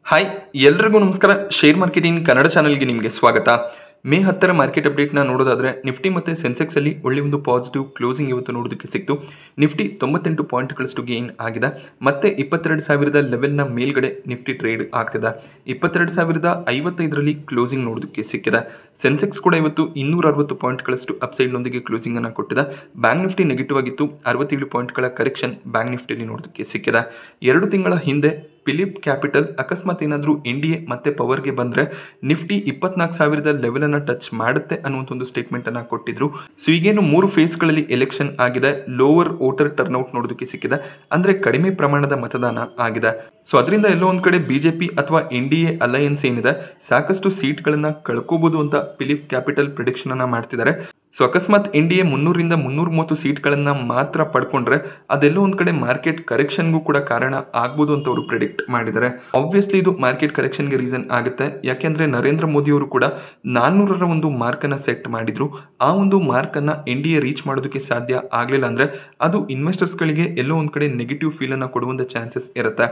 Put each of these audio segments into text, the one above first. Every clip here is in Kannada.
ಹಾಯ್ ಎಲ್ರಿಗೂ ನಮಸ್ಕಾರ. ಶೇರ್ ಮಾರ್ಕೆಟಿಂಗ್ ಕನ್ನಡ ಚಾನಲ್ಗೆ ನಿಮಗೆ ಸ್ವಾಗತ. ಮೇ 10 ಮಾರ್ಕೆಟ್ ಅಪ್ಡೇಟ್ನ ನೋಡೋದಾದ್ರೆ ನಿಫ್ಟಿ ಮತ್ತು ಸೆನ್ಸೆಕ್ಸ್ ಅಲ್ಲಿ ಒಳ್ಳೆ ಒಂದು ಪಾಸಿಟಿವ್ ಕ್ಲೋಸಿಂಗ್ ಇವತ್ತು ನೋಡೋದಕ್ಕೆ ಸಿಕ್ತು. ನಿಫ್ಟಿ 98 ಪಾಯಿಂಟ್ಗಳಷ್ಟು ಗೇನ್ ಆಗಿದೆ. ಮತ್ತೆ 22,000 ಲೆವೆಲ್ನ ಮೇಲ್ಗಡೆ ನಿಫ್ಟಿ ಟ್ರೇಡ್ ಆಗ್ತಿದೆ. 22,055ರಲ್ಲಿ ಕ್ಲೋಸಿಂಗ್ ನೋಡೋದಕ್ಕೆ ಸಿಕ್ಕಿದೆ. ಸೆನ್ಸೆಕ್ಸ್ ಕೂಡ ಇವತ್ತು 260 ಪಾಯಿಂಟ್ಗಳಷ್ಟು ಅಪ್ಸೈಡ್ನೊಂದಿಗೆ ಕ್ಲೋಸಿಂಗ್ ಅನ್ನು ಕೊಟ್ಟಿದೆ. ಬ್ಯಾಂಕ್ ನಿಫ್ಟಿ ನೆಗೆಟಿವ್ ಆಗಿತ್ತು. 67 ಪಾಯಿಂಟ್ಗಳ ಕರೆಕ್ಷನ್ ಬ್ಯಾಂಕ್ ನಿಫ್ಟಿಯಲ್ಲಿ ನೋಡೋದಕ್ಕೆ ಸಿಕ್ಕಿದೆ. 2 ತಿಂಗಳ ಹಿಂದೆ ಫಿಲಿಪ್ ಕ್ಯಾಪಿಟಲ್ ಅಕಸ್ಮಾತ್ ಏನಾದರೂ NDA ಮತ್ತೆ ಪವರ್ಗೆ ಬಂದರೆ ನಿಫ್ಟಿ 24,000 ಲೆವೆಲನ್ನು ಟಚ್ ಮಾಡುತ್ತೆ ಅನ್ನುವಂಥ ಒಂದು ಸ್ಟೇಟ್ಮೆಂಟನ್ನು ಕೊಟ್ಟಿದ್ರು. ಸೊ ಈಗೇನು 3 ಫೇಸ್ಗಳಲ್ಲಿ ಎಲೆಕ್ಷನ್ ಆಗಿದೆ. ಲೋವರ್ ವೋಟರ್ ಟರ್ನ್ಔಟ್ ನೋಡೋದಕ್ಕೆ ಸಿಕ್ಕಿದೆ, ಅಂದರೆ ಕಡಿಮೆ ಪ್ರಮಾಣದ ಮತದಾನ ಆಗಿದೆ. ಸೊ ಅದರಿಂದ ಎಲ್ಲೋ ಒಂದು ಕಡೆ BJP ಅಥವಾ NDA ಅಲಯನ್ಸ್ ಏನಿದೆ ಸಾಕಷ್ಟು ಸೀಟ್ಗಳನ್ನು ಕಳ್ಕೋಬಹುದು ಅಂತ ಫಿಲಿಪ್ ಕ್ಯಾಪಿಟಲ್ ಪ್ರಿಡಿಕ್ಷನ್ ಅನ್ನ ಮಾಡ್ತಿದ್ದಾರೆ. ಸೊ ಅಕಸ್ಮಾತ್ NDA 300ರಿಂದ 330 ಸೀಟ್ಗಳನ್ನು ಮಾತ್ರ ಪಡ್ಕೊಂಡ್ರೆ ಅದೆಲ್ಲೋ ಒಂದು ಕಡೆ ಮಾರ್ಕೆಟ್ ಕರೆಕ್ಷನ್ಗೂ ಕೂಡ ಕಾರಣ ಆಗ್ಬೋದು ಅಂತ ಅವರು ಪ್ರಿಡಿಕ್ಟ್ ಮಾಡಿದ್ದಾರೆ. ಆಬ್ವಿಯಸ್ಲಿ ಇದು ಮಾರ್ಕೆಟ್ ಕರೆಕ್ಷನ್ಗೆ ರೀಸನ್ ಆಗುತ್ತೆ. ಯಾಕೆಂದ್ರೆ ನರೇಂದ್ರ ಮೋದಿ ಅವರು ಕೂಡ 400ರ ಒಂದು ಮಾರ್ಕನ್ನು ಸೆಟ್ ಮಾಡಿದ್ರು. ಆ ಒಂದು ಮಾರ್ಕನ್ನು NDA ರೀಚ್ ಮಾಡೋದಕ್ಕೆ ಸಾಧ್ಯ ಆಗಲಿಲ್ಲ ಅಂದರೆ ಅದು ಇನ್ವೆಸ್ಟರ್ಸ್ಗಳಿಗೆ ಎಲ್ಲೋ ಒಂದು ಕಡೆ ನೆಗೆಟಿವ್ ಫೀಲನ್ನು ಕೊಡುವಂಥ ಚಾನ್ಸಸ್ ಇರುತ್ತೆ.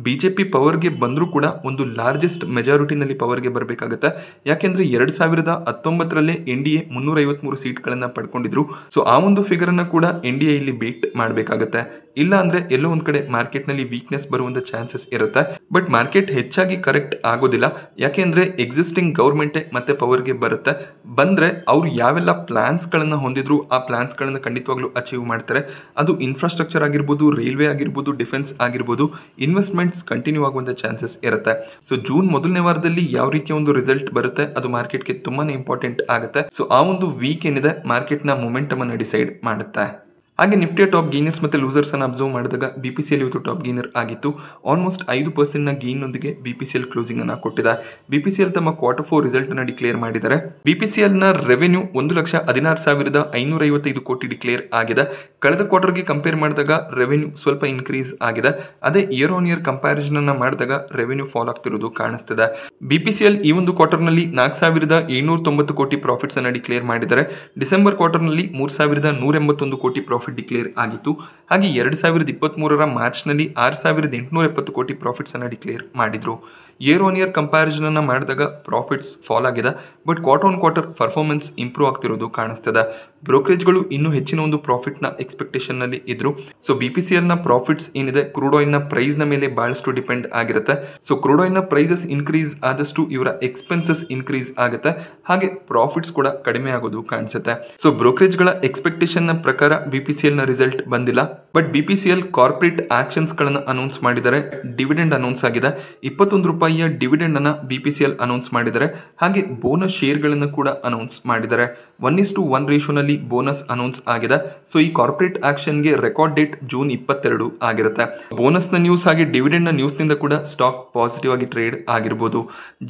BJP ಪವರ್ಗೆ ಬಂದರೂ ಕೂಡ ಒಂದು ಲಾರ್ಜೆಸ್ಟ್ ಮೆಜಾರಿಟಿನಲ್ಲಿ ಪವರ್ಗೆ ಬರಬೇಕಾಗುತ್ತೆ. ಯಾಕೆಂದರೆ 2019ರಲ್ಲೇ NDA 353 ಸೀಟ್ಗಳನ್ನು ಪಡ್ಕೊಂಡಿದ್ರು. ಸೊ ಆ ಒಂದು ಫಿಗರನ್ನು ಕೂಡ NDA ಇಲ್ಲಿ ಬೀಟ್ ಮಾಡಬೇಕಾಗುತ್ತೆ. ಇಲ್ಲ ಅಂದರೆ ಎಲ್ಲೋ ಒಂದು ಕಡೆ ಮಾರ್ಕೆಟ್ನಲ್ಲಿ ವೀಕ್ನೆಸ್ ಬರುವಂಥ ಚಾನ್ಸಸ್ ಇರುತ್ತೆ. ಬಟ್ ಮಾರ್ಕೆಟ್ ಹೆಚ್ಚಾಗಿ ಕರೆಕ್ಟ್ ಆಗೋದಿಲ್ಲ. ಯಾಕೆಂದರೆ ಎಕ್ಸಿಸ್ಟಿಂಗ್ ಗೌರ್ಮೆಂಟೇ ಮತ್ತೆ ಪವರ್ಗೆ ಬರುತ್ತೆ. ಬಂದರೆ ಅವರು ಯಾವೆಲ್ಲ ಪ್ಲಾನ್ಸ್ಗಳನ್ನು ಹೊಂದಿದ್ರು ಆ ಪ್ಲಾನ್ಸ್ಗಳನ್ನು ಖಂಡಿತವಾಗ್ಲೂ ಅಚೀವ್ ಮಾಡ್ತಾರೆ. ಅದು ಇನ್ಫ್ರಾಸ್ಟ್ರಕ್ಚರ್ ಆಗಿರ್ಬೋದು, ರೈಲ್ವೆ ಆಗಿರ್ಬೋದು, ಡಿಫೆನ್ಸ್ ಆಗಿರ್ಬೋದು, ಇನ್ವೆಸ್ಟ್ಮೆಂಟ್ಸ್ ಕಂಟಿನ್ಯೂ ಆಗುವಂಥ ಚಾನ್ಸಸ್ ಇರುತ್ತೆ. ಸೊ ಜೂನ್ ಮೊದಲನೇ ವಾರದಲ್ಲಿ ಯಾವ ರೀತಿಯ ಒಂದು ರಿಸಲ್ಟ್ ಬರುತ್ತೆ ಅದು ಮಾರ್ಕೆಟ್ಗೆ ತುಂಬಾನೇ ಇಂಪಾರ್ಟೆಂಟ್ ಆಗುತ್ತೆ. ಸೊ ಆ ಒಂದು ವೀಕ್ ಏನಿದೆ ಮಾರ್ಕೆಟ್ನ ಮೊಮೆಂಟಮ್ ಅನ್ನು ಡಿಸೈಡ್ ಮಾಡುತ್ತೆ. ಹಾಗೆ ನಿಫ್ಟಿಯ ಟಾಪ್ ಗೇನರ್ಸ್ ಮತ್ತು ಲೂಸರ್ಸ್ ಅನ್ನು ಅಬ್ಸರ್ವ್ ಮಾಡಿದಾಗ BPCL ಇವತ್ತು ಟಾಪ್ ಗೇನರ್ ಆಗಿತ್ತು. ಆಲ್ಮೋಸ್ಟ್ 5% ಗೇನ್ನೊಂದಿಗೆ BPCL ಕ್ಲೋಸಿಂಗ್ ಅನ್ನು ಕೊಟ್ಟಿದೆ. BPCL ತಮ್ಮ Q4 ರಿಸಲ್ಟ್ ಅನ್ನು ಡಿಕ್ಲೇರ್ ಮಾಡಿದ್ದಾರೆ. BPCL ನ ರೆವೆನ್ಯೂ 1,16,555 ಕೋಟಿ ಡಿಕ್ಲೇರ್ ಆಗಿದೆ. ಕಳೆದ ಕ್ವಾರ್ಟರ್ಗೆ ಕಂಪೇರ್ ಮಾಡಿದಾಗ ರೆವೆನ್ಯೂ ಸ್ವಲ್ಪ ಇನ್ಕ್ರೀಸ್ ಆಗಿದೆ. ಅದೇ ಇಯರ್ ಆನ್ ಇಯರ್ ಕಂಪ್ಯಾರಿಸನ್ ಅನ್ನ ಮಾಡಿದಾಗ ರೆವೆನ್ಯೂ ಫಾಲ್ ಆಗ್ತಿರೋದು ಕಾಣಿಸ್ತಿದೆ. BPCL ಈ ಒಂದು ಕ್ವಾರ್ಟರ್ನಲ್ಲಿ 4,790 ಕೋಟಿ ಪ್ರಾಫಿಟ್ಸ್ ಅನ್ನು ಡಿಕ್ಲೇರ್ ಮಾಡಿದ್ದಾರೆ. ಡಿಸೆಂಬರ್ ಕ್ವಾರ್ಟರ್ನಲ್ಲಿ 3,181 ಕೋಟಿ ಪ್ರಾಫಿಟ್ ಡಿಕ್ಲೇರ್ ಆಗಿತ್ತು. ಹಾಗೆ 2023ರ ಮಾರ್ಚ್ನಲ್ಲಿ 6,870 ಕೋಟಿ ಪ್ರಾಫಿಟ್ಸ್ ಅನ್ನು ಡಿಕ್ಲೇರ್ ಮಾಡಿದ್ರು. ಇಯರ್ ಆನ್ ಇಯರ್ ಕಂಪ್ಯಾರಿಸನ್ ಅನ್ನ ಮಾಡಿದಾಗ ಪ್ರಾಫಿಟ್ಸ್ ಫಾಲ್ ಆಗಿದೆ. But quarter on quarter performance improve ಆಗ್ತಿರೋದು ಕಾಣಿಸ್ತದೆ. ಬ್ರೋಕರೇಜ್ಗಳು ಇನ್ನೂ ಹೆಚ್ಚಿನ ಒಂದು ಪ್ರಾಫಿಟ್ನ ಎಕ್ಸ್ಪೆಕ್ಟೇಷನ್ ನಲ್ಲಿ ಇದ್ರು. ಸೊ BPCL ನ ಪ್ರಾಫಿಟ್ಸ್ ಏನಿದೆ ಕ್ರೂಡ್ ಆಯಿಲ್ ನ ಪ್ರೈಸ್ ನ ಮೇಲೆ ಬಹಳಷ್ಟು ಡಿಪೆಂಡ್ ಆಗಿರುತ್ತೆ. ಸೊ ಕ್ರೂಡ್ ಆಯಿಲ್ ನ ಪ್ರೈಸಸ್ ಇನ್ಕ್ರೀಸ್ ಆದಷ್ಟು ಇವರ ಎಕ್ಸ್ಪೆನ್ಸಸ್ ಇನ್ಕ್ರೀಸ್ ಆಗುತ್ತೆ. ಹಾಗೆ ಪ್ರಾಫಿಟ್ಸ್ ಕೂಡ ಕಡಿಮೆ ಆಗೋದು ಕಾಣಿಸುತ್ತೆ. ಸೊ ಬ್ರೋಕರೇಜ್ಗಳ ಎಕ್ಸ್ಪೆಕ್ಟೇಷನ್ ನ ಪ್ರಕಾರ BPCL ನ ರಿಸಲ್ಟ್ ಬಂದಿಲ್ಲ. ಬಟ್ BPCL ಕಾರ್ಪೊರೇಟ್ ಆಕ್ಷನ್ಸ್ ಗಳನ್ನ ಅನೌನ್ಸ್ ಮಾಡಿದ್ದಾರೆ. ಡಿವಿಡೆಂಡ್ ಅನೌನ್ಸ್ ಆಗಿದೆ. 21 ರೂಪಾಯಿಯ ಡಿವಿಡೆಂಡ್ ಅನ್ನ BPCL ಅನೌನ್ಸ್ ಮಾಡಿದ್ದಾರೆ. ಹಾಗೆ ಬೋನಸ್ ಶೇರ್ ಗಳನ್ನು ಕೂಡ ಅನೌನ್ಸ್ ಮಾಡಿದ್ದಾರೆ. 1:1 ರೇಷಿಯೋನಲ್ಲಿ ಬೋನಸ್ ಅನೌನ್ಸ್ ಆಗಿದೆ. ಸೊ ಈ ಕಾರ್ಪೊರೇಟ್ ಆಕ್ಷನ್ಗೆ ರೆಕಾರ್ಡ್ ಡೇಟ್ ಜೂನ್ 22 ಆಗಿರುತ್ತೆ. ಬೋನಸ್ ನ ನ್ಯೂಸ್ ಹಾಗೆ ಡಿವಿಡೆಂಡ್ ನ ನ್ಯೂಸ್ ನಿಂದ ಕೂಡ ಸ್ಟಾಕ್ ಪಾಸಿಟಿವ್ ಆಗಿ ಟ್ರೇಡ್ ಆಗಿರಬಹುದು.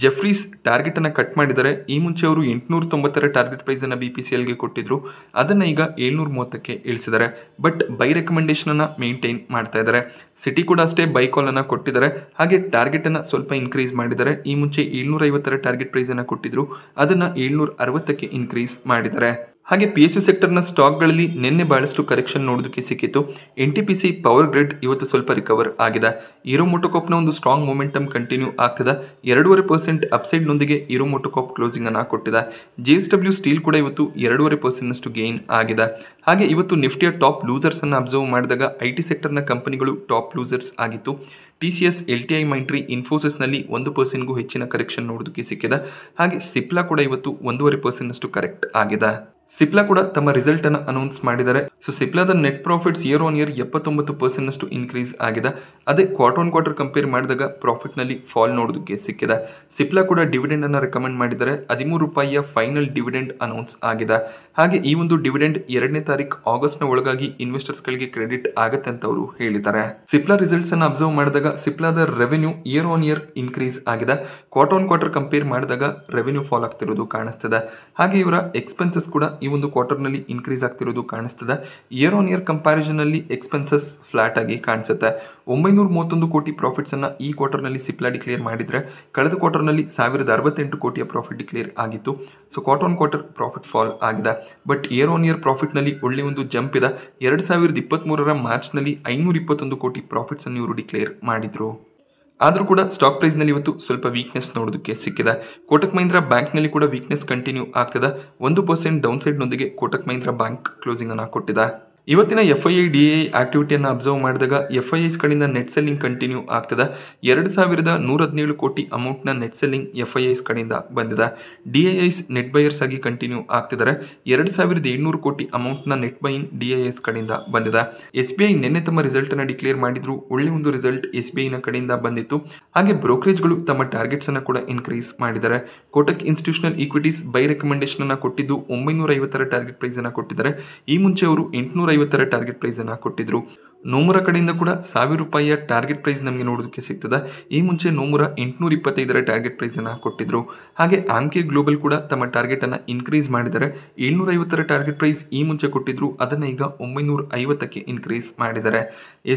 ಜೆಫ್ರೀಸ್ ಟಾರ್ಗೆಟ್ ಅನ್ನ ಕಟ್ ಮಾಡಿದ್ದಾರೆ. ಈ ಮುಂಚೆ ಅವರು 890ರ ಟಾರ್ಗೆಟ್ ಪ್ರೈಸ್ ಅನ್ನ BPCL ಗೆ ಕೊಟ್ಟಿದ್ರು. ಅದನ್ನ ಈಗ 730ಕ್ಕೆ ಇಳಿಸಿದ್ದಾರೆ. ಬಟ್ ಬೈ ರೆಕಮೆಂಡೇಶನ್ ಅನ್ನ ಮೇಂಟೈನ್ ಮಾಡ್ತಾ ಇದ್ದಾರೆ. ಸಿಟಿ ಕೂಡ ಅಷ್ಟೇ ಬೈ ಕಾಲ್ ಅನ್ನ ಕೊಟ್ಟಿದ್ದಾರೆ. ಹಾಗೆ ಟಾರ್ಗೆಟ್ ಅನ್ನ ಸ್ವಲ್ಪ ಇನ್ಕ್ರೀಸ್ ಮಾಡಿದ್ದಾರೆ. ಈ ಮುಂಚೆ 750ರ ಟಾರ್ಗೆಟ್ ಪ್ರೈಸ್ ಅನ್ನ ಕೊಟ್ಟಿದ್ರು. ಅದನ್ನ 760ಕ್ಕೆ ಇನ್ಕ್ರೀಸ್ ಮಾಡಿದ್ದಾರೆ. ಹಾಗೆ PSU ಸೆಕ್ಟರ್ನ ಸ್ಟಾಕ್ಗಳಲ್ಲಿ ನಿನ್ನೆ ಬಹಳಷ್ಟು ಕರೆಕ್ಷನ್ ನೋಡೋದಕ್ಕೆ ಸಿಕ್ಕಿತ್ತು. NTPC ಪವರ್ ಗ್ರಿಡ್ ಇವತ್ತು ಸ್ವಲ್ಪ ರಿಕವರ್ ಆಗಿದೆ. ಹೀರೋ ಮೋಟೋಕಾರ್ಪ್ನ ಒಂದು ಸ್ಟ್ರಾಂಗ್ ಮೊಮೆಂಟಮ್ ಕಂಟಿನ್ಯೂ ಆಗ್ತಿದೆ. 2.5% ಅಪ್ಸೈಡ್ನೊಂದಿಗೆ ಹೀರೋ ಮೋಟೋಕಾರ್ಪ್ ಕ್ಲೋಸಿಂಗ್ ಅನ್ನು ಕೊಟ್ಟಿದೆ. JSW ಸ್ಟೀಲ್ ಕೂಡ ಇವತ್ತು 2.5% ಗೇನ್ ಆಗಿದೆ. ಹಾಗೆ ಇವತ್ತು ನಿಫ್ಟಿಯ ಟಾಪ್ ಲೂಸರ್ಸ್ ಅನ್ನು ಅಬ್ಸರ್ವ್ ಮಾಡಿದಾಗ IT ಸೆಕ್ಟರ್ನ ಕಂಪನಿಗಳು ಟಾಪ್ ಲೂಸರ್ಸ್ ಆಗಿತ್ತು. TCS, LTI, ಮೈಂಟ್ರಿ, ಇನ್ಫೋಸಿಸ್ನಲ್ಲಿ 1%ಗೂ ಹೆಚ್ಚಿನ ಕರೆಕ್ಷನ್ ನೋಡೋದಕ್ಕೆ ಸಿಕ್ಕಿದೆ. ಹಾಗೆ ಸಿಪ್ಲಾ ಕೂಡ ಇವತ್ತು 1.5% ಕರೆಕ್ಟ್ ಆಗಿದೆ. ಸಿಪ್ಲಾ ಕೂಡ ತಮ್ಮ ರಿಸಲ್ಟ್ ಅನ್ನು ಅನೌನ್ಸ್ ಮಾಡಿದ್ದಾರೆ. ಸೊ ಸಿಪ್ಲಾದ net profits year on year 79% increase ಆಗಿದೆ. ಅದೇ ಕ್ವಾರ್ಟರ್ ಆನ್ ಕ್ವಾರ್ಟರ್ ಕಂಪೇರ್ ಮಾಡಿದಾಗ ಪ್ರಾಫಿಟ್ ನಲ್ಲಿ ಫಾಲ್ ನೋಡೋದಕ್ಕೆ ಸಿಕ್ಕಿದೆ. ಸಿಪ್ಲಾ ಕೂಡ ಡಿವಿಡೆಂಡ್ ಅನ್ನು ರೆಕಮೆಂಡ್ ಮಾಡಿದ್ದಾರೆ. 13 ರೂಪಾಯಿಯ ಫೈನಲ್ ಡಿವಿಡೆಂಡ್ ಅನೌನ್ಸ್ ಆಗಿದೆ. ಹಾಗೆ ಈ ಒಂದು ಡಿವಿಡೆಂಡ್ 2ನೇ ತಾರೀಕು ಆಗಸ್ಟ್ ನ ಒಳಗಾಗಿ ಇನ್ವೆಸ್ಟರ್ಸ್ ಗಳಿಗೆ ಕ್ರೆಡಿಟ್ ಆಗುತ್ತೆ ಅಂತ ಅವರು ಹೇಳಿದ್ದಾರೆ. ಸಿಪ್ಲಾ ರಿಸಲ್ಟ್ಸ್ ಅನ್ನು ಅಬ್ಸರ್ವ್ ಮಾಡಿದಾಗ ಸಿಪ್ಲಾದ revenue year on year increase ಆಗಿದೆ. ಕ್ವಾರ್ಟರ್ ಆನ್ ಕ್ವಾರ್ಟರ್ ಕಂಪೇರ್ ಮಾಡಿದಾಗ ರೆವೆನ್ಯೂ ಫಾಲ್ ಆಗ್ತಿರೋದು ಕಾಣಿಸ್ತದೆ. ಹಾಗೆ ಇವರ ಎಕ್ಸ್ಪೆನ್ಸಸ್ ಕೂಡ ಈ ಒಂದು ಕ್ವಾರ್ಟರ್ ನಲ್ಲಿ ಇನ್ಕ್ರೀಸ್ ಆಗ್ತಿರೋದು ಕಾಣಿಸ್ತದೆ. ಇಯರ್ ಆನ್ ಇಯರ್ ಕಂಪ್ಯಾರಿಸನ್ ನಲ್ಲಿ ಎಕ್ಸ್ಪೆನ್ಸಸ್ ಫ್ಲಾಟ್ ಆಗಿ ಕಾಣಿಸುತ್ತೆ. 931 ಕೋಟಿ ಪ್ರಾಫಿಟ್ಸ್ ಅನ್ನ ಈ ಕ್ವಾರ್ಟರ್ ನಲ್ಲಿ ಸಿಪ್ಲಾ ಡಿಕ್ಲೇರ್ ಮಾಡಿದ್ರೆ ಕಳೆದ ಕ್ವಾರ್ಟರ್ ನಲ್ಲಿ 1,068 ಕೋಟಿಯ ಪ್ರಾಫಿಟ್ ಡಿಕ್ಲೇರ್ ಆಗಿತ್ತು. So quarter on quarter profit fall ಆಗಿದೆ. But year on year profit ನಲ್ಲಿ ಒಳ್ಳೆ ಒಂದು ಜಂಪ್ ಇದೆ. 2023ರ ಮಾರ್ಚ್ ನಲ್ಲಿ 521 ಕೋಟಿ ಪ್ರಾಫಿಟ್ಸ್ ಅನ್ನು ಇವರು ಡಿಕ್ಲೇರ್ ಮಾಡಿದ್ರು. ಆದರೂ ಕೂಡ ಸ್ಟಾಕ್ ಪ್ರೈಸ್ನಲ್ಲಿ ಇವತ್ತು ಸ್ವಲ್ಪ ವೀಕ್ನೆಸ್ ನೋಡೋದಕ್ಕೆ ಸಿಕ್ಕಿದೆ. ಕೋಟಕ್ ಮಹೀಂದ್ರಾ ಬ್ಯಾಂಕ್ನಲ್ಲಿ ಕೂಡ ವೀಕ್ನೆಸ್ ಕಂಟಿನ್ಯೂ ಆಗ್ತಿದೆ. 1% ಡೌನ್ ಸೈಡ್ನೊಂದಿಗೆ ಕೋಟಕ್ ಮಹೀಂದ್ರಾ ಬ್ಯಾಂಕ್ ಕ್ಲೋಸಿಂಗ್ ಅನ್ನು ಕೊಟ್ಟಿದೆ. ಇವತ್ತಿನ FII DII ಆಕ್ಟಿವಿಟಿಯನ್ನು ಅಬ್ಸರ್ವ್ ಮಾಡಿದಾಗ FIIs ಕಡೆಯಿಂದ ನೆಟ್ ಸೆಲ್ಲಿಂಗ್ ಕಂಟಿನ್ಯೂ ಆಗ್ತದೆ. 2117 ಕೋಟಿ ಅಮೌಂಟ್ನ ನೆಟ್ ಸೆಲ್ಲಿಂಗ್ FIIs ಕಡೆಯಿಂದ ಬಂದಿದೆ. DIIs ನೆಟ್ ಬೈಯರ್ಸ್ ಆಗಿ ಕಂಟಿನ್ಯೂ ಆಗ್ತಿದ್ದಾರೆ. 2700 ಕೋಟಿ ಅಮೌಂಟ್ನ ನೆಟ್ ಬೈಯಿಂಗ್ DIIs ಕಡೆಯಿಂದ ಬಂದಿದೆ. SBI ನಿನ್ನೆ ತಮ್ಮ ರಿಸಲ್ಟ್ ಅನ್ನು ಡಿಕ್ಲೇರ್ ಮಾಡಿದ್ರು. ಒಳ್ಳೆ ಒಂದು ರಿಸಲ್ಟ್ SBI ನ ಕಡೆಯಿಂದ ಬಂದಿತ್ತು. ಹಾಗೆ ಬ್ರೋಕರೇಜ್ಗಳು ತಮ್ಮ ಟಾರ್ಗೆಟ್ಸ್ ಅನ್ನು ಕೂಡ ಇನ್ಕ್ರೀಸ್ ಮಾಡಿದ್ದಾರೆ. Kotak institutional equities by recommendation ಅನ್ನು ಕೊಟ್ಟಿದ್ದು 950 ಟಾರ್ಗೆಟ್ ಪ್ರೈಸ್ ಅನ್ನು ಕೊಟ್ಟಿದ್ದಾರೆ. ಈ ಮುಂಚೆ ಅವರು 850 ಟಾರ್ಗೆಟ್ ಪ್ರೈಸ್ ಅನ್ನು ಕೊಟ್ಟಿದ್ರು. ನೋಮುರ ಕಡೆಯಿಂದ ಕೂಡ ₹1000 ಟಾರ್ಗೆಟ್ ಪ್ರೈಸ್ ನಮಗೆ ನೋಡೋದಕ್ಕೆ ಸಿಗ್ತದೆ. ಈ ಮುಂಚೆ ನೋಮುರ 825 ಟಾರ್ಗೆಟ್ ಪ್ರೈಸ್ ಅನ್ನು ಕೊಟ್ಟಿದ್ರು. ಹಾಗೆ ಆಮ್ಕೆ ಗ್ಲೋಬಲ್ ಕೂಡ ತಮ್ಮ ಟಾರ್ಗೆಟ್ ಅನ್ನು ಇನ್ಕ್ರೀಸ್ ಮಾಡಿದ್ದಾರೆ. 750 ಟಾರ್ಗೆಟ್ ಪ್ರೈಸ್ ಈ ಮುಂಚೆ ಕೊಟ್ಟಿದ್ರು, ಅದನ್ನ ಈಗ 950ಕ್ಕೆ ಇನ್ಕ್ರೀಸ್ ಮಾಡಿದ್ದಾರೆ.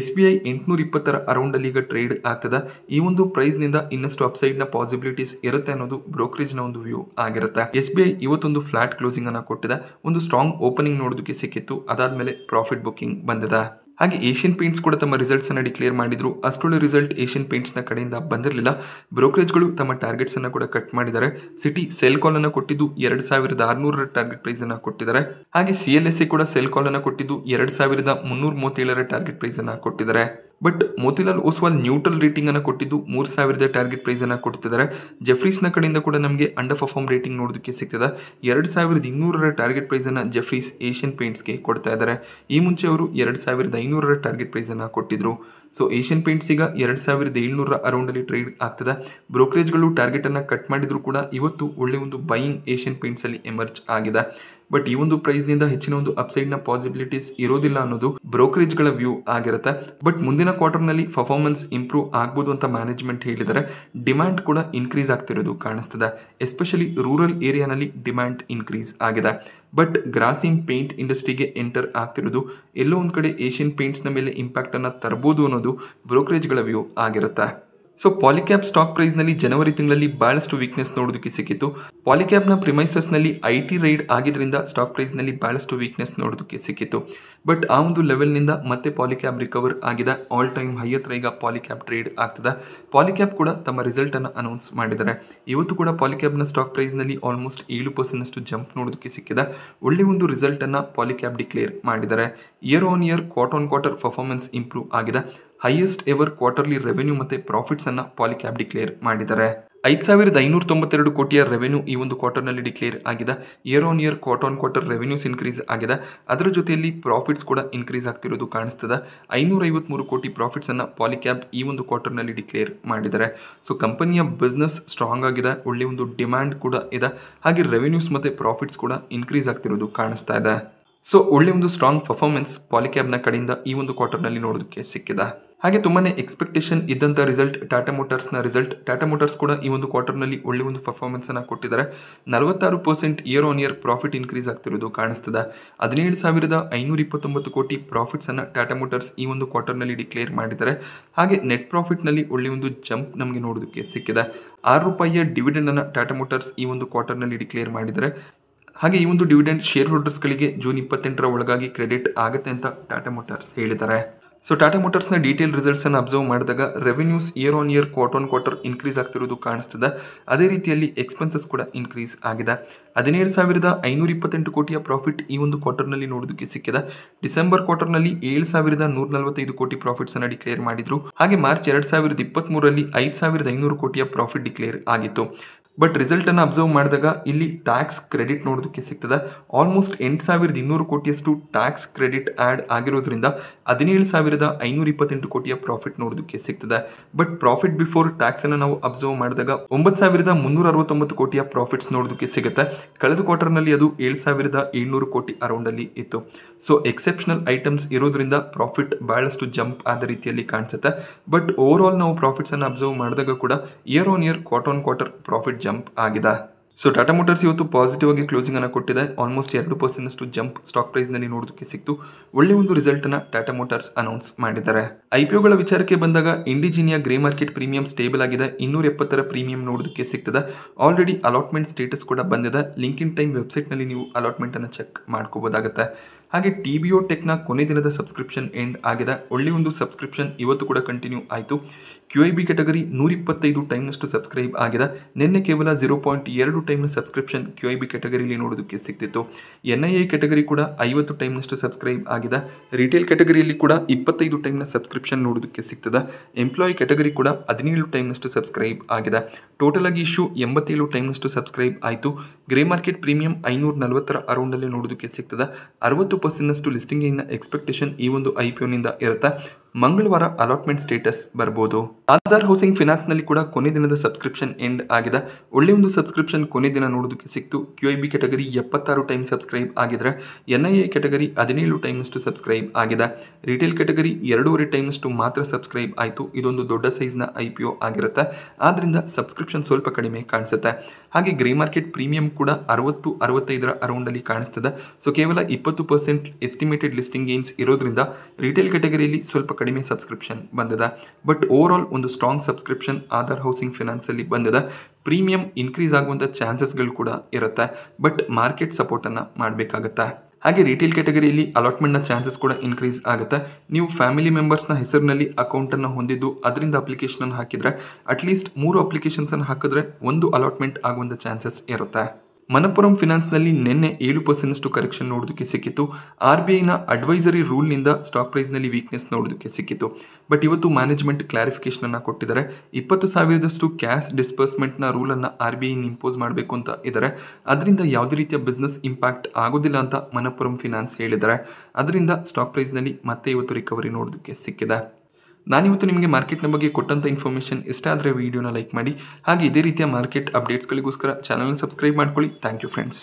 SBI 820 ಅರೌಂಡ್ ಅಲ್ಲಿ ಈಗ ಟ್ರೇಡ್ ಆಗ್ತದೆ. ಈ ಒಂದು ಪ್ರೈಸ್ ನಿಂದ ಇನ್ನಷ್ಟು ಅಪ್ಸೈಡ್ ನ ಪಾಸಿಬಿಲಿಟೀಸ್ ಇರುತ್ತೆ ಅನ್ನೋದು ಬ್ರೋಕರೇಜ್ ನ ಒಂದು ವ್ಯೂ ಆಗಿರುತ್ತೆ. SBI ಇವತ್ತೊಂದು ಫ್ಲಾಟ್ ಕ್ಲೋಸಿಂಗ್ ಅನ್ನು ಕೊಟ್ಟಿದೆ. ಒಂದು ಸ್ಟ್ರಾಂಗ್ ಓಪನಿಂಗ್ ನೋಡೋದಕ್ಕೆ ಸಿಕ್ಕಿತ್ತು. ಅದಾದ್ಮೇಲೆ ಪ್ರಾಫಿಟ್ ಬುಕಿಂಗ್ ಬಂದಿದೆ. ಹಾಗೆ ಏಷ್ಯನ್ ಪೇಂಟ್ಸ್ ಕೂಡ ತಮ್ಮ ರಿಸಲ್ಟ್ಸ್ ಅನ್ನು ಡಿಕ್ಲೇರ್ ಮಾಡಿದ್ರು. ಅಷ್ಟೊಳ್ಳೆ ರಿಸಲ್ಟ್ ಏಷ್ಯನ್ ಪೇಂಟ್ಸ್ ನ ಕಡೆಯಿಂದ ಬಂದಿರಲಿಲ್ಲ. ಬ್ರೋಕರೇಜ್ಗಳು ತಮ್ಮ ಟಾರ್ಗೆಟ್ಸ್ ಅನ್ನು ಕೂಡ ಕಟ್ ಮಾಡಿದ್ದಾರೆ. ಸಿಟಿ ಸೆಲ್ ಕಾಲ್ ಅನ್ನು ಕೊಟ್ಟಿದ್ದು 2600 ಟಾರ್ಗೆಟ್ ಪ್ರೈಸ್ ಅನ್ನು ಕೊಟ್ಟಿದ್ದಾರೆ. ಹಾಗೆ CLSA ಕೂಡ ಸೆಲ್ ಕಾಲ್ ಅನ್ನು ಕೊಟ್ಟಿದ್ದು 2337 ಟಾರ್ಗೆಟ್ ಪ್ರೈಸ್ ಅನ್ನು ಕೊಟ್ಟಿದ್ದಾರೆ. But Motilal Oswal neutral rating ಅನ್ನು ಕೊಟ್ಟಿದ್ದು 3000 ಟಾರ್ಗೆಟ್ ಪ್ರೈಸ್ ಅನ್ನು ಕೊಡ್ತಿದ್ದಾರೆ. ಜೆಫ್ರೀಸ್ ನ ಕಡೆಯಿಂದ ಕೂಡ ನಮಗೆ ಅಂಡರ್ ಪರ್ಫಾರ್ಮ್ ರೇಟಿಂಗ್ ನೋಡೋದಕ್ಕೆ ಸಿಗ್ತದೆ. 2200 ಟಾರ್ಗೆಟ್ ಪ್ರೈಸ್ ಅನ್ನು ಜೆಫ್ರೀಸ್ ಏಷ್ಯನ್ ಪೇಂಟ್ಸ್ಗೆ ಕೊಡ್ತಾ ಇದ್ದಾರೆ. ಈ ಮುಂಚೆ ಅವರು 2500 ಟಾರ್ಗೆಟ್ ಪ್ರೈಸ್ ಅನ್ನು ಕೊಟ್ಟಿದ್ರು. ಸೊ ಏಷ್ಯನ್ ಪೇಂಟ್ಸ್ ಈಗ 2700 ಅರೌಂಡ್ ಅಲ್ಲಿ ಟ್ರೇಡ್ ಆಗ್ತದೆ. ಬ್ರೋಕರೇಜ್ಗಳು ಟಾರ್ಗೆಟ್ ಅನ್ನ ಕಟ್ ಮಾಡಿದ್ರು ಕೂಡ ಇವತ್ತು ಒಳ್ಳೆ ಒಂದು ಬೈಯಿಂಗ್ ಏಷ್ಯನ್ ಪೇಂಟ್ಸ್ ಅಲ್ಲಿ ಎಮರ್ಜ್ ಆಗಿದೆ. ಬಟ್ ಈ ಒಂದು ಪ್ರೈಸ್ ನಿಂದ ಹೆಚ್ಚಿನ ಒಂದು ಅಪ್ಸೈಡ್ ನ ಪಾಸಿಬಿಲಿಟೀಸ್ ಇರೋದಿಲ್ಲ ಅನ್ನೋದು ಬ್ರೋಕರೇಜ್ ಗಳ ವ್ಯೂ ಆಗಿರುತ್ತೆ. ಬಟ್ ಮುಂದಿನ ಕ್ವಾರ್ಟರ್ ನಲ್ಲಿ ಪರ್ಫಾರ್ಮೆನ್ಸ್ ಇಂಪ್ರೂವ್ ಆಗ್ಬೋದು ಅಂತ ಮ್ಯಾನೇಜ್ಮೆಂಟ್ ಹೇಳಿದರೆ ಡಿಮ್ಯಾಂಡ್ ಕೂಡ ಇನ್ಕ್ರೀಸ್ ಆಗ್ತಿರೋದು ಕಾಣಿಸ್ತದೆ. ಎಸ್ಪೆಷಲಿ ರೂರಲ್ ಏರಿಯಾನಲ್ಲಿ ಡಿಮ್ಯಾಂಡ್ ಇನ್ಕ್ರೀಸ್ ಆಗಿದೆ. ಬಟ್ ಗ್ರಾಸಿಮ್ ಪೇಂಟ್ ಇಂಡಸ್ಟ್ರಿಗೆ ಎಂಟರ್ ಆಗ್ತಿರೋದು ಎಲ್ಲೋ ಒಂದು ಕಡೆ ಏಷ್ಯನ್ ಪೇಂಟ್ಸ್ ನ ಮೇಲೆ ಇಂಪ್ಯಾಕ್ಟ್ ಅನ್ನ ತರಬಹುದು ಅನ್ನೋದು ಬ್ರೋಕರೇಜ್ ಗಳ ವ್ಯೂ ಆಗಿರುತ್ತೆ. ಸೊ ಪಾಲಿಕ್ಯಾಪ್ ಸ್ಟಾಕ್ ಪ್ರೈಸ್ ನಲ್ಲಿ ಜನವರಿ ತಿಂಗಳಲ್ಲಿ ಬಹಳಷ್ಟು ವೀಕ್ನೆಸ್ ನೋಡೋದಕ್ಕೆ ಸಿಕ್ಕಿತ್ತು. ಪಾಲಿಕ್ಯಾಪ್ ನ ಪ್ರಿಮೈಸಸ್ ನಲ್ಲಿ IT ರೈಡ್ ಆಗಿದ್ರಿಂದ ಸ್ಟಾಕ್ ಪ್ರೈಸ್ ನಲ್ಲಿ ಬಹಳಷ್ಟು ವೀಕ್ನೆಸ್ ನೋಡೋದಕ್ಕೆ ಸಿಕ್ಕಿತ್ತು. ಬಟ್ ಆ ಒಂದು ಲೆವೆಲ್ ನಿಂದ ಮತ್ತೆ ಪಾಲಿಕ್ಯಾಪ್ ರಿಕವರ್ ಆಗಿದೆ. ಆಲ್ ಟೈಮ್ ಹೈ ಹತ್ರ ಈಗ ಪಾಲಿಕ್ಯಾಪ್ ಟ್ರೇಡ್ ಆಗ್ತದೆ. ಪಾಲಿಕ್ಯಾಪ್ ಕೂಡ ತಮ್ಮ ರಿಸಲ್ಟ್ ಅನ್ನು ಅನೌನ್ಸ್ ಮಾಡಿದ್ದಾರೆ. ಇವತ್ತು ಕೂಡ ಪಾಲಿಕ್ಯಾಪ್ ನ ಸ್ಟಾಕ್ ಪ್ರೈಸ್ ನಲ್ಲಿ ಆಲ್ಮೋಸ್ಟ್ 7% ಅಷ್ಟು ಜಂಪ್ ನೋಡೋದಕ್ಕೆ ಸಿಕ್ಕಿದೆ. ಒಳ್ಳೆ ಒಂದು ರಿಸಲ್ಟ್ ಅನ್ನ ಪಾಲಿಕ್ಯಾಪ್ ಡಿಕ್ಲೇರ್ ಮಾಡಿದ್ದಾರೆ. Year on year quarter on quarter performance improve ಆಗಿದೆ. ಹೈಯೆಸ್ಟ್ ಎವರ್ ಕ್ವಾರ್ಟರ್ಲಿ ರೆವೆನ್ಯೂ ಮತ್ತೆ ಪ್ರಾಫಿಟ್ಸ್ ಅನ್ನ ಪಾಲಿಕ್ಯಾಪ್ ಡಿಕ್ಲೇರ್ ಮಾಡಿದ್ದಾರೆ. 5592 ಕೋಟಿಯ ರೆವೆನ್ಯೂ ಈ ಒಂದು ಕ್ವಾರ್ಟರ್ ನಲ್ಲಿ ಡಿಕ್ಲೇರ್ ಆಗಿದೆ. Year on year quarter on quarter revenues increase ಆಗಿದೆ. ಅದರ ಜೊತೆಯಲ್ಲಿ ಪ್ರಾಫಿಟ್ಸ್ ಕೂಡ ಇನ್ಕ್ರೀಸ್ ಆಗ್ತಿರೋದು ಕಾಣಿಸ್ತದೆ. 553 ಕೋಟಿ ಪ್ರಾಫಿಟ್ಸ್ ಅನ್ನ ಪಾಲಿಕ್ಯಾಪ್ ಈ ಒಂದು ಕ್ವಾರ್ಟರ್ ನಲ್ಲಿ ಡಿಕ್ಲೇರ್ ಮಾಡಿದ್ದಾರೆ. ಸೊ ಕಂಪನಿಯ ಬಿಸ್ನೆಸ್ ಸ್ಟ್ರಾಂಗ್ ಆಗಿದೆ. ಒಳ್ಳೆ ಒಂದು ಡಿಮ್ಯಾಂಡ್ ಕೂಡ ಇದೆ. ಹಾಗೆ ರೆವೆನ್ಯೂಸ್ ಮತ್ತೆ ಪ್ರಾಫಿಟ್ಸ್ ಕೂಡ ಇನ್ಕ್ರೀಸ್ ಆಗ್ತಿರೋದು ಕಾಣಿಸ್ತಾ ಇದೆ. ಸೊ ಒಳ್ಳೆ ಒಂದು ಸ್ಟ್ರಾಂಗ್ ಪರ್ಫಾರ್ಮೆನ್ಸ್ ಪಾಲಿಕ್ಯಾಬ್ನ ಕಡೆಯಿಂದ ಈ ಒಂದು ಕ್ವಾರ್ಟರ್ನಲ್ಲಿ ನೋಡೋದಕ್ಕೆ ಸಿಕ್ಕಿದೆ. ಹಾಗೆ ತುಂಬಾನೇ ಎಕ್ಸ್ಪೆಕ್ಟೇಷನ್ ಇದ್ದಂಥ ರಿಸಲ್ಟ್ ಟಾಟಾ ಮೋಟಾರ್ಸ್ನ ರಿಸಲ್ಟ್. ಟಾಟಾ ಮೋಟಾರ್ಸ್ ಕೂಡ ಈ ಒಂದು ಕ್ವಾರ್ಟರ್ನಲ್ಲಿ ಒಳ್ಳೆ ಒಂದು ಪರ್ಫಾರ್ಮೆನ್ಸ್ ಅನ್ನು ಕೊಟ್ಟಿದ್ದಾರೆ. 46% year on year profit increase ಆಗ್ತಿರೋದು ಕಾಣಿಸ್ತದೆ. 17,529 ಕೋಟಿ ಪ್ರಾಫಿಟ್ಸ್ ಅನ್ನು ಟಾಟಾ ಮೋಟಾರ್ಸ್ ಈ ಒಂದು ಕ್ವಾರ್ಟರ್ನಲ್ಲಿ ಡಿಕ್ಲೇರ್ ಮಾಡಿದ್ದಾರೆ. ಹಾಗೆ ನೆಟ್ ಪ್ರಾಫಿಟ್ನಲ್ಲಿ ಒಳ್ಳೆ ಒಂದು ಜಂಪ್ ನಮಗೆ ನೋಡೋದಕ್ಕೆ ಸಿಕ್ಕಿದೆ. ₹6 ಡಿವಿಡೆಂಡ್ ಅನ್ನು ಟಾಟಾ ಮೋಟಾರ್ಸ್ ಈ ಒಂದು ಕ್ವಾರ್ಟರ್ನಲ್ಲಿ ಡಿಕ್ಲೇರ್ ಮಾಡಿದ್ದಾರೆ. ಹಾಗೆ ಈ ಒಂದು ಡಿವಿಡೆಂಡ್ ಶೇರ್ ಹೋಲ್ಡರ್ಸ್ಗಳಿಗೆ ಜೂನ್ 28ರ ಒಳಗಾಗಿ ಕ್ರೆಡಿಟ್ ಆಗುತ್ತೆ ಅಂತ ಟಾಟಾ ಮೋಟಾರ್ಸ್ ಹೇಳಿದ್ದಾರೆ. ಸೊ ಟಾಟಾ ಮೋಟಾರ್ಸ್ನ ಡೀಟೇಲ್ ರಿಸಲ್ಟ್ಸ್ ಅನ್ನು ಅಬ್ಸರ್ವ್ ಮಾಡಿದಾಗ revenues year on year quarter on quarter increase ಆಗ್ತಿರೋದು ಕಾಣಿಸ್ತದೆ. ಅದೇ ರೀತಿಯಲ್ಲಿ ಎಕ್ಸ್ಪೆನ್ಸಸ್ ಕೂಡ ಇನ್ಕ್ರೀಸ್ ಆಗಿದೆ. 17,528 ಕೋಟಿಯ ಪ್ರಾಫಿಟ್ ಈ ಒಂದು ಕ್ವಾರ್ಟರ್ನಲ್ಲಿ ನೋಡೋದಕ್ಕೆ ಸಿಕ್ಕಿದೆ. ಡಿಸೆಂಬರ್ ಕ್ವಾರ್ಟರ್ನಲ್ಲಿ 7,145 ಕೋಟಿ ಪ್ರಾಫಿಟ್ಸ್ ಅನ್ನು ಡಿಕ್ಲೇರ್ ಮಾಡಿದ್ರು. ಹಾಗೆ ಮಾರ್ಚ್ 2023ರಲ್ಲಿ 5,500 ಕೋಟಿಯ ಪ್ರಾಫಿಟ್ ಡಿಕ್ಲೇರ್ ಆಗಿತ್ತು. ಬಟ್ ರಿಸಲ್ಟ್ ಅನ್ನು ಅಬ್ಸರ್ವ್ ಮಾಡಿದಾಗ ಇಲ್ಲಿ ಟ್ಯಾಕ್ಸ್ ಕ್ರೆಡಿಟ್ ನೋಡೋದಕ್ಕೆ ಸಿಗ್ತದೆ. ಆಲ್ಮೋಸ್ಟ್ 8,200 ಕೋಟಿಯಷ್ಟು ಟ್ಯಾಕ್ಸ್ ಕ್ರೆಡಿಟ್ ಆ್ಯಡ್ ಆಗಿರೋದ್ರಿಂದ 17,528 ಕೋಟಿಯ ಪ್ರಾಫಿಟ್ ನೋಡೋದಕ್ಕೆ ಸಿಗ್ತದೆ. ಬಟ್ ಪ್ರಾಫಿಟ್ ಬಿಫೋರ್ ಟ್ಯಾಕ್ಸ್ ಅನ್ನು ನಾವು ಅಬ್ಸರ್ವ್ ಮಾಡಿದಾಗ 9,369 ಕೋಟಿಯ ಪ್ರಾಫಿಟ್ಸ್ ನೋಡೋದಕ್ಕೆ ಸಿಗುತ್ತೆ. ಕಳೆದ ಕ್ವಾರ್ಟರ್ನಲ್ಲಿ ಅದು 7,700 ಕೋಟಿ ಅರೌಂಡ್ ಅಲ್ಲಿ ಇತ್ತು. ಸೊ ಎಕ್ಸೆಪ್ಷನಲ್ ಐಟಮ್ಸ್ ಇರೋದ್ರಿಂದ ಪ್ರಾಫಿಟ್ ಬಹಳಷ್ಟು ಜಂಪ್ ಆದ ರೀತಿಯಲ್ಲಿ ಕಾಣಿಸುತ್ತೆ. ಬಟ್ ಓವರ್ ಆಲ್ ನಾವು ಪ್ರಾಫಿಟ್ಸ್ ಅನ್ನು ಅಬ್ಸರ್ವ್ ಮಾಡಿದಾಗ ಕೂಡ year on year quarter on quarter profit jump ಆಗಿದೆ. ಸೊ ಟಾಟಾ ಮೋಟಾರ್ಸ್ ಇವತ್ತು ಪಾಸಿಟಿವ್ ಆಗಿ ಕ್ಲೋಸಿಂಗ್ ಅನ್ನು ಕೊಟ್ಟಿದೆ. ಆಲ್ಮೋಸ್ಟ್ 2% ಅಷ್ಟು ಜಂಪ್ ಸ್ಟಾಕ್ ಪ್ರೈಸ್ ನಲ್ಲಿ ನೋಡೋದಕ್ಕೆ ಸಿಕ್ತು. ಒಳ್ಳೆ ಒಂದು ರಿಸಲ್ಟ್ ಅನ್ನ ಟಾಟಾ ಮೋಟಾರ್ಸ್ ಅನೌನ್ಸ್ ಮಾಡಿದ್ದಾರೆ. IPOಗಳ ವಿಚಾರಕ್ಕೆ ಬಂದಾಗ ಇಂಡಿಜಿನಿಯಾ ಗ್ರೇ ಮಾರ್ಕೆಟ್ ಪ್ರೀಮಿಯಂ ಸ್ಟೇಬಲ್ ಆಗಿದೆ. 270 ಪ್ರೀಮಿಯಂ ನೋಡೋದಕ್ಕೆ ಸಿಗ್ತದೆ. ಆಲ್ರೆಡಿ ಅಲಾಟ್ಮೆಂಟ್ ಸ್ಟೇಟಸ್ ಕೂಡ ಬಂದಿದೆ. ಲಿಂಕ್ ಇನ್ ಟೈಮ್ ವೆಬ್ಸೈಟ್ ನಲ್ಲಿ ನೀವು ಅಲಾಟ್ಮೆಂಟ್ ಅನ್ನು ಚೆಕ್ ಮಾಡ್ಕೋಬಹುದಾಗುತ್ತೆ. ಹಾಗೆ TBO ಟೆಕ್ನ ಕೊನೆ ದಿನದ ಸಬ್ಸ್ಕ್ರಿಪ್ಷನ್ ಎಂಡ್ ಆಗಿದೆ. ಒಳ್ಳೆಯ ಒಂದು ಸಬ್ಸ್ಕ್ರಿಪ್ಷನ್ ಇವತ್ತು ಕೂಡ ಕಂಟಿನ್ಯೂ ಆಯಿತು. QIB ಕ್ಯಾಟಗರಿ 125 ಟೈಮ್ನಷ್ಟು ಸಬ್ಸ್ಕ್ರೈಬ್ ಆಗಿದೆ. ನಿನ್ನೆ ಕೇವಲ 0.2 ಟೈಮ್ನ ಸಬ್ಸ್ಕ್ರಿಪ್ಷನ್ QIB ಕ್ಯಾಟಗರಿಯಲ್ಲಿ ನೋಡೋದಕ್ಕೆ ಸಿಗ್ತಿತ್ತು. NII ಕ್ಯಾಟಗರಿ ಕೂಡ 50 ಟೈಮ್ನಷ್ಟು ಸಬ್ಸ್ಕ್ರೈಬ್ ಆಗಿದೆ. ರಿಟೇಲ್ ಕ್ಯಾಟಗರಿಯಲ್ಲಿ ಕೂಡ 25 ಟೈಮ್ನ ಸಬ್ಸ್ಕ್ರಿಪ್ಷನ್ ನೋಡೋದಕ್ಕೆ ಸಿಗ್ತದೆ. ಎಂಪ್ಲಾಯ್ ಕ್ಯಾಟಗರಿ ಕೂಡ 17 ಟೈಮ್ನಷ್ಟು ಸಬ್ಸ್ಕ್ರೈಬ್ ಆಗಿದೆ. ಟೋಟಲ್ ಆಗಿ ಇಶ್ಯೂ 87 ಟೈಮ್ನಷ್ಟು ಸಬ್ಸ್ಕ್ರೈಬ್ ಆಯಿತು. ಗ್ರೇ ಮಾರ್ಕೆಟ್ ಪ್ರೀಮಿಯಂ 540 ಅರೌಂಡಲ್ಲಿ ನೋಡೋದಕ್ಕೆ ಸಿಗ್ತದೆ. 60% ಲಿಸ್ಟಿಂಗ್ ಇನ್ನ ಎಕ್ಸ್ಪೆಕ್ಟೇಷನ್ ಈ ಒಂದು IPOನಿಂದ ಇರುತ್ತೆ. ಮಂಗಳವಾರ ಅಲಾಟ್ಮೆಂಟ್ ಸ್ಟೇಟಸ್ ಬರ್ಬೋದು. ಆಧಾರ್ ಹೌಸಿಂಗ್ ಫಿನಾನ್ಸ್ ನಲ್ಲಿ ಕೂಡ ಕೊನೆ ದಿನದ ಸಬ್ಸ್ಕ್ರಿಪ್ಷನ್ ಎಂಡ್ ಆಗಿದೆ. ಒಳ್ಳೆ ಒಂದು ಸಬ್ಸ್ಕ್ರಿಪ್ಷನ್ ಕೊನೆ ದಿನ ನೋಡೋದಕ್ಕೆ ಸಿಕ್ತು. QIB ಕ್ಯಾಟಗರಿ 76 ಟೈಮ್ ಸಬ್ಸ್ಕ್ರೈಬ್ ಆಗಿದ್ರೆ NII ಕ್ಯಾಟಗರಿ 17 ಟೈಮ್ನಷ್ಟು ಸಬ್ಸ್ಕ್ರೈಬ್ ಆಗಿದೆ. ರಿಟೇಲ್ ಕ್ಯಾಟಗರಿ 2.5 ಟೈಮ್ನಷ್ಟು ಮಾತ್ರ ಸಬ್ಸ್ಕ್ರೈಬ್ ಆಯಿತು. ಇದೊಂದು ದೊಡ್ಡ ಸೈಜ್ನ IPO ಆಗಿರುತ್ತೆ. ಆದ್ರಿಂದ ಸಬ್ಸ್ಕ್ರಿಪ್ಷನ್ ಸ್ವಲ್ಪ ಕಡಿಮೆ ಕಾಣಿಸುತ್ತೆ. ಹಾಗೆ ಗ್ರೇ ಮಾರ್ಕೆಟ್ ಪ್ರೀಮಿಯಂ ಕೂಡ 60-65 ಅರೌಂಡಲ್ಲಿ ಕಾಣಿಸ್ತದೆ. ಸೊ ಕೇವಲ 20% ಎಸ್ಟಿಮೇಟೆಡ್ ಲಿಸ್ಟಿಂಗ್ ಗೇನ್ಸ್ ಇರೋದ್ರಿಂದ ರಿಟೇಲ್ ಕ್ಯಾಟಗರಿಯಲ್ಲಿ ಸ್ವಲ್ಪ ಕಡಿಮೆ ಸಬ್ಸ್ಕ್ರಿಪ್ಷನ್ ಬಂದಿದೆ. ಬಟ್ ಓವರ್ ಆಲ್ ಒಂದು strong subscription Aadhaar housing finance ಅಲ್ಲಿ ಬಂದಿದೆ. ಪ್ರೀಮಿಯಂ ಇನ್ಕ್ರೀಸ್ ಆಗುವಂಥ ಚಾನ್ಸಸ್ಗಳು ಕೂಡ ಇರುತ್ತೆ. ಬಟ್ ಮಾರ್ಕೆಟ್ ಸಪೋರ್ಟನ್ನು ಮಾಡಬೇಕಾಗತ್ತೆ. ಹಾಗೆ ರಿಟೇಲ್ ಕ್ಯಾಟಗರಿಯಲ್ಲಿ ಅಲಾಟ್ಮೆಂಟ್ನ ಚಾನ್ಸಸ್ ಕೂಡ ಇನ್ಕ್ರೀಸ್ ಆಗುತ್ತೆ. ನೀವು ಫ್ಯಾಮಿಲಿ ಮೆಂಬರ್ಸ್ನ ಹೆಸರಿನಲ್ಲಿ ಅಕೌಂಟನ್ನು ಹೊಂದಿದ್ದು ಅದರಿಂದ ಅಪ್ಲಿಕೇಶನ್ ಹಾಕಿದರೆ ಅಟ್ಲೀಸ್ಟ್ 3 ಅಪ್ಲಿಕೇಶನ್ಸನ್ನು ಹಾಕಿದ್ರೆ ಒಂದು ಅಲಾಟ್ಮೆಂಟ್ ಆಗುವಂಥ ಚಾನ್ಸಸ್ ಇರುತ್ತೆ. ಮನಪ್ಪುರಂ ಫಿನಾನ್ಸ್ನಲ್ಲಿ ನಿನ್ನೆ 7% ಕರೆಕ್ಷನ್ ನೋಡೋದಕ್ಕೆ ಸಿಕ್ಕಿತ್ತು. RBIನ ಅಡ್ವೈಸರಿ ರೂಲ್ನಿಂದ ಸ್ಟಾಕ್ ಪ್ರೈಸ್ನಲ್ಲಿ ವೀಕ್ನೆಸ್ ನೋಡೋದಕ್ಕೆ ಸಿಕ್ಕಿತ್ತು. ಬಟ್ ಇವತ್ತು ಮ್ಯಾನೇಜ್ಮೆಂಟ್ ಕ್ಲಾರಿಫಿಕೇಶನನ್ನು ಕೊಟ್ಟಿದ್ದಾರೆ. 20,000ದಷ್ಟು ಕ್ಯಾಶ್ ಡಿಸ್ಬರ್ಸ್ಮೆಂಟ್ನ ರೂಲನ್ನು RBI ಇಂಪೋಸ್ ಮಾಡಬೇಕು ಅಂತ ಇದ್ದಾರೆ. ಅದರಿಂದ ಯಾವುದೇ ರೀತಿಯ ಬಿಸ್ನೆಸ್ ಇಂಪ್ಯಾಕ್ಟ್ ಆಗೋದಿಲ್ಲ ಅಂತ ಮನಪ್ಪುರಂ ಫಿನಾನ್ಸ್ ಹೇಳಿದ್ದಾರೆ. ಅದರಿಂದ ಸ್ಟಾಕ್ ಪ್ರೈಸ್ನಲ್ಲಿ ಮತ್ತೆ ಇವತ್ತು ರಿಕವರಿ ನೋಡೋದಕ್ಕೆ ಸಿಕ್ಕಿದೆ. ನಾನಿವತ್ತು ನಿಮಗೆ ಮಾರ್ಕೆಟ್ನ ಬಗ್ಗೆ ಕೊಟ್ಟಂಥ ಇನ್ಫಾರ್ಮೇಷನ್ ಇಷ್ಟ ಆದರೆ ವಿಡಿಯೋನ ಲೈಕ್ ಮಾಡಿ. ಹಾಗೆ ಇದೇ ರೀತಿಯ ಮಾರ್ಕೆಟ್ ಅಪ್ಡೇಟ್ಸ್ಗಳಿಗೋಸ್ಕರ ಚಾನಲ್ನ ಸಬ್ಸ್ಕ್ರೈಬ್ ಮಾಡ್ಕೊಳ್ಳಿ. Thank you friends.